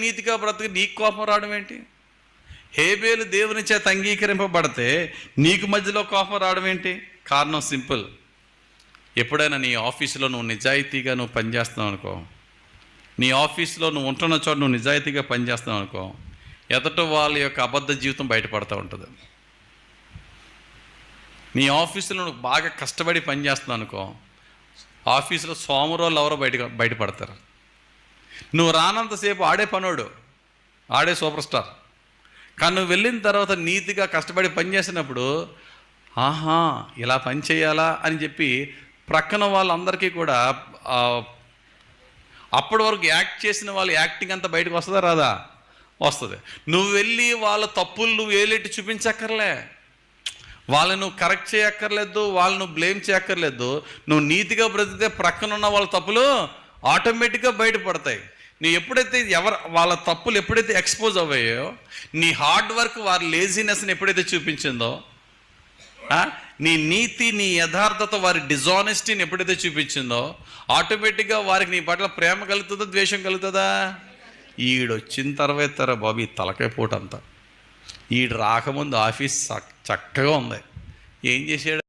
నీతిగా బ్రతికి నీకు కోపం రావడం ఏంటి? హేబేలు దేవుని చేత అంగీకరింపబడితే నీకు మధ్యలో కోపం రావడం ఏంటి? కారణం సింపుల్. ఎప్పుడైనా నీ ఆఫీసులో నువ్వు నిజాయితీగా నువ్వు పనిచేస్తున్నావు అనుకో, నీ ఆఫీసులో నువ్వు ఉంటున్న చోట నువ్వు నిజాయితీగా పనిచేస్తున్నావు అనుకో, ఎదట వాళ్ళ యొక్క అబద్ధ జీవితం బయటపడుతూ ఉంటుంది. నీ ఆఫీసులో నువ్వు బాగా కష్టపడి పనిచేస్తున్నావు అనుకో, ఆఫీసులో సోమరోళ్ళు ఎవరో బయటపడతారు. నువ్వు రానంతసేపు ఆడే పనోడు, ఆడే సూపర్ స్టార్. కానీ నువ్వు వెళ్ళిన తర్వాత నీతిగా కష్టపడి పనిచేసినప్పుడు, ఆహా ఇలా పని చేయాలా అని చెప్పి ప్రక్కన వాళ్ళందరికీ కూడా అప్పటి వరకు యాక్ట్ చేసిన వాళ్ళు యాక్టింగ్ అంతా బయటకు వస్తుందా రాదా? వస్తుంది. నువ్వు వెళ్ళి వాళ్ళ తప్పులు నువ్వు ఏలెట్టి చూపించక్కర్లే, వాళ్ళని నువ్వు కరెక్ట్ చేయక్కర్లేదు, వాళ్ళని నువ్వు బ్లేమ్ చేయక్కర్లేదు. నువ్వు నీతిగా బ్రతికితే ప్రక్కన ఉన్న వాళ్ళ తప్పులు ఆటోమేటిక్గా బయటపడతాయి. నువ్వు ఎప్పుడైతే వాళ్ళ తప్పులు ఎప్పుడైతే ఎక్స్పోజ్ అవ్వాయో, నీ హార్డ్ వర్క్ వారి లేజినెస్ని ఎప్పుడైతే చూపించిందో, నీ నీతి నీ యథార్థత వారి డిజానెస్టీని ఎప్పుడైతే చూపించిందో, ఆటోమేటిక్గా వారికి నీ పట్ల ప్రేమ కలుగుతుందా ద్వేషం కలుగుతుందా? ఈడొచ్చిన తర్వాత బాబు ఈ తలకాయ పూట అంతా, ఈడు రాకముందు ఆఫీస్ చక్కగా ఉంది, ఏం చేసాడు?